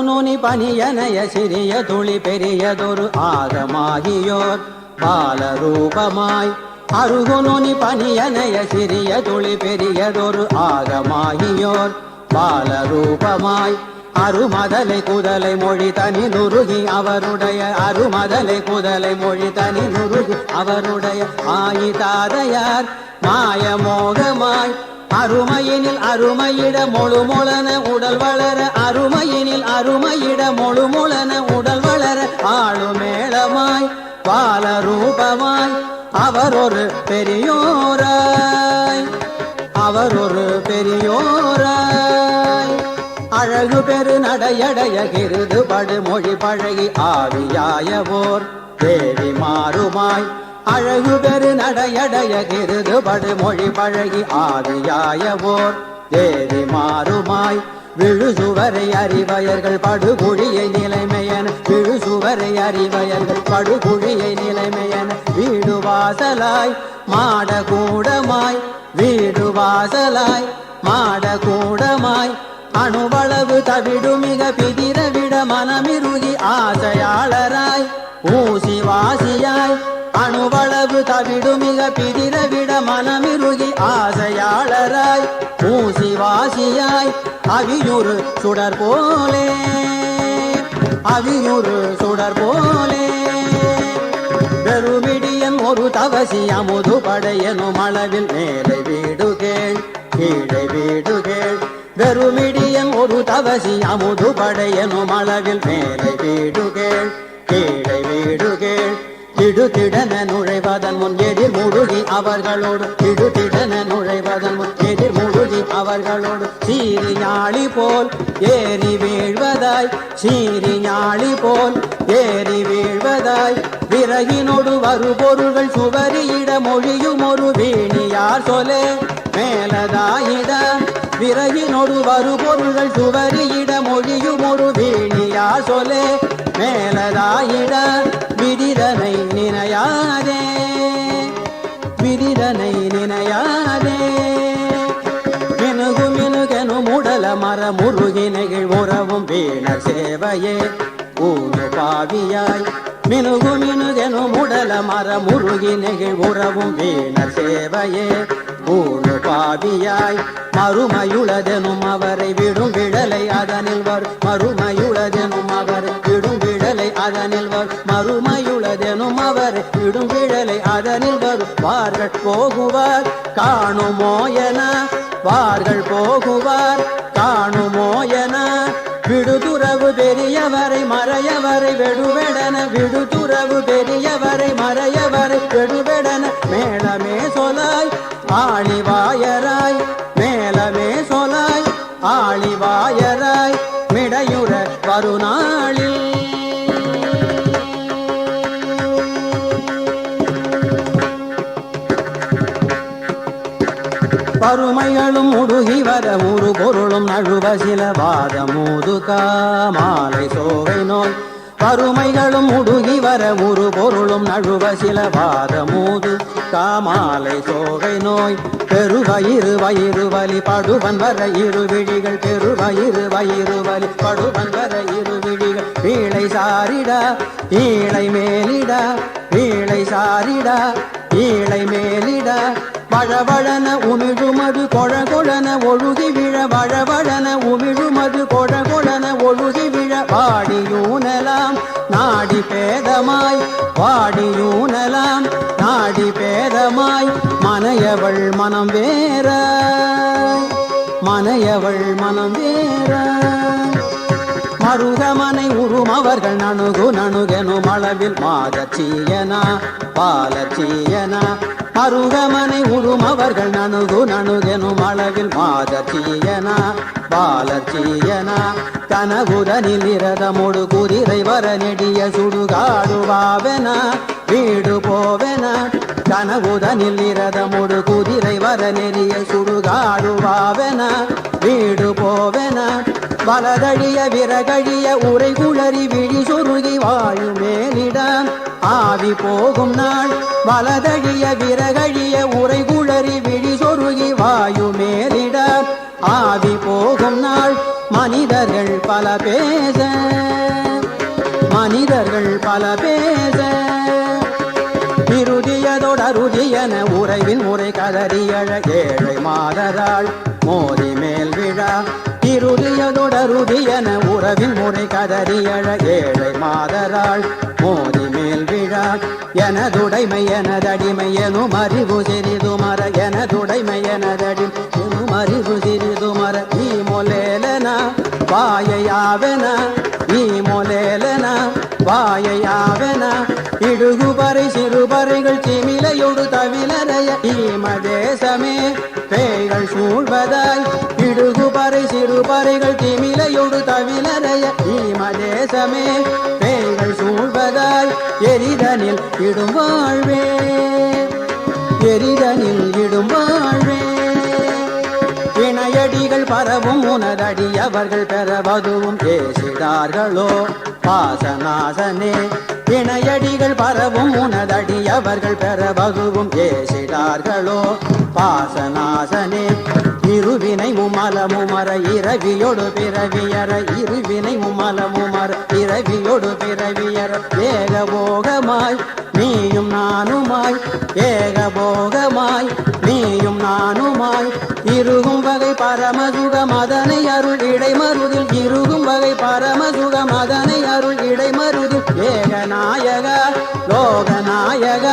நுனி பனியனைய சிறிய துளி பெரியதொரு ஆகமாகியோர் பாலரூபமாய் அருகுநுனி பனியனைய சிறிய துளி பெரியதொரு ஆகமாகியோர் பாலரூபமாய் அருமதலை குதலை மொழி தனி நுருகி அவருடைய அருமதலை குதலை மொழி தனி நுருகி அவருடைய ஆயிதாதையார் மாயமோகமாய் அருமையினில் அருமையிட மொழுமொளன உடல் வளர அருமையினில் அருமையிட மொழுமொளன உடல் வளர ஆளுமேளமாய் பாலரூபமாய் அவர் ஒரு பெரியோராய் அவர் ஒரு பெரியோராய் அழகு பெரு நடையடைய கிருது படுமொழி பழகி ஆவியாயவோர் தேவி மாறுமாய் அழகு பெரு நடையடைய கிருது படுமொழி பழகி ஆவியாயவோர் தேவி மாறுமாய் விழுசுவரை அறிவயர்கள் படுகுழியை நிலைமையன விழுசுவரை அறிவயர்கள் படுகுழியை நிலைமையன வீடு வாசலாய் மாடகூடமாய் வீடு வாசலாய் மாடகூடமாய் அணுவளவு தவிடு மிக பிதிரவிட மனமிருகி ஆசையாளராய் ஊசி வாசியாய் அணுவளவு தவிடு மிக பிதிரவிட மனமிருகி ஆசையாளராய் ஊசி வாசியாய் அவியுறு சுடர் போலே அவியுறு சுடர் போலே பெருமிடியன் ஒரு தவசி அமுது படையனும் அளவில் மேலை வீடு கேள் கீழே வீடு கேள் பெருமிடியன் ஒரு தவசி அமுது படையனும் அளவில் மேலை வீடு கேள் கீழே வீடு கேள் திடுதிடன நுழைவதன் முன் எதிர் முழுகி அவர்களோடு திடுதிடன நுழைவதன் முன் எதிர் முழுகி அவர்களோடு சீறி ஞாழி போல் ஏறி வீழ்வதாய் சீறி ஞாழி போல் ஏறி வீழ்வதாய் விறகினோடு வரு பொருள்கள் சுவரியிட மொழியும் ஒரு வீணியார் சொலே மேலதாயிட விறகினோடு வரு பொருள்கள் சுவரியிட மொழியும் ஒரு வீணியார் சொலே மேலதாயிட விதிதனை நினையாதே விதிதனை நினையாதே மினுகு மினுகெனு முடல மர முருகி நெகிழ் உறவும் வீணர் சேவையே ஊனு பாவியாய் மினுகு மினுகெனு முடல மர முருகி நெகிழ் உறவும் வீணர் சேவையே ஊனு பாவியாய் மறுமையுளதெனும் அவரை விடும் விடலை அதனில் வரும் மறுமையுளதெனும் அவரை விடும் விடலை அதனில் வரும் மறுமையுளதெனும் அவரை விடும் விடலை அதனில் வரும் வார்கள் போகுவார் காணுமோயன வார்கள் போகுவார் காணுமோயன விடுதுறவு பெரியவரை மறையவரை வெடுவெடன விடுதுறவு பெரியவரை மறையவரை வெடுவெடன மேளமே சொலாய் ஆழிவாயராய் மேலமே சொலாய் ஆழிவாயராய் மிடையுற வருநாளில் பருமைகளும் முடுகி வர ஒரு பொருளும் நழுவ சில வாதமூதுகா மாலை சோகை நோய் பருமைகளும் முடுகி வர ஒரு பொருளும் நழுவ சில வாதமூது காமாலை சோகை நோய் பெருவயிறு வயிறு வலி படுவன் வர இரு விழிகள் பெருவயிறு வயிறு வலி படுவன் வர இரு விழிகள் வீளை சாரிடா ஈழை மேலிடா வீளை சாரிடா ஈழை மேலிடா வழவழன உமிழுமது கொழகொழன ஒழுகி விழ வழவழன உமிழுமது கொழகொழன ஒழுகி விழ வாடியூனலாம் நாடி பேதமாய் வாடியூனலாம் நாடி பேதமாய் மனையவள் மனம் வேற மனையவள் மனம் வேற மருகமனை உறும் அவர்கள் நணுகு நணுகெனும் அளவில் மாதச்சீயனா பாலச்சீயனா மருகமனை உறும் அவர்கள் நணுகு நணுகெனும் அளவில் மாதச்சீயனா பாலச்சீயனா கனகுதனில் இரதமொடு குதிரை வர நெடிய சுடுகாடுவாவென வீடு போவென கனகுதனில் இரதமொடு குதிரை வர நெறிய சுடுகாடுவாவென வீடு போவென வலதழிய விறகழிய உரை குளறி விழி சொருகி வாழுமேனிடம் ஆவி போகும் நாள் வலதழிய விறகழிய உரை குளறி விழி சொருகி வாயுமேலிடம் ஆவி போகும் நாள் மனிதர்கள் பல பேச மனிதர்கள் பல பேச இறுதியதொடருதியன உறைவின் முறை கதறியழ ஏழை மாதராள் மோதி மேல் விழா இறுதியதொடருதியன உறவின் முறை கதறியழ ஏழை மாதராள் மோதி மேல் விழா எனதுடைமை எனதடிமை எனும் அறிவு சிறிது மர எனதுடைமை எனதடி எனும் அறிவு சிறிது மர ஈ மொலேலன வாயையாவென ஈ மொலேலன வாயையாவென இடுகுபறை சிறுபறைகள் திமிலையொடு தவிலறைய ஈமதேசமே பேய்கள் சூழ்வதாய் இடுகுபறை சிறுபறைகள் திமிலையொடு தவிலறைய ஈமதேசமே பேய்கள் சூழ்வதாய் எரிதனில் இடும் வாழ்வே எரிதனில் இடும் வாழ்வே இணையடிகள் பரவும் உனதடி அவர்கள் பெறவதுவும் பேசிடார்களோ பாசநாசனே இணையடிகள் பரவும் உனதடி அவர்கள் பெறவதுவும் பேசிடார்களோ பாசநாசனே இருவினை முமலமுமர இரவியொடு பிறவியற இருவினை முமலமுமர இரவியொடு பிறவியற ஏகபோகமாய் நீயும் நானுமாய் ஏகபோகமாய் நீயும் நானுமாய் இருகும் வகை பரமசுகம் அதனை அருள் இடைமருதில் இருகும் வகை பரமசுகம் அதனை அருள் இடைமருதில் ஏகநாயக லோகநாயக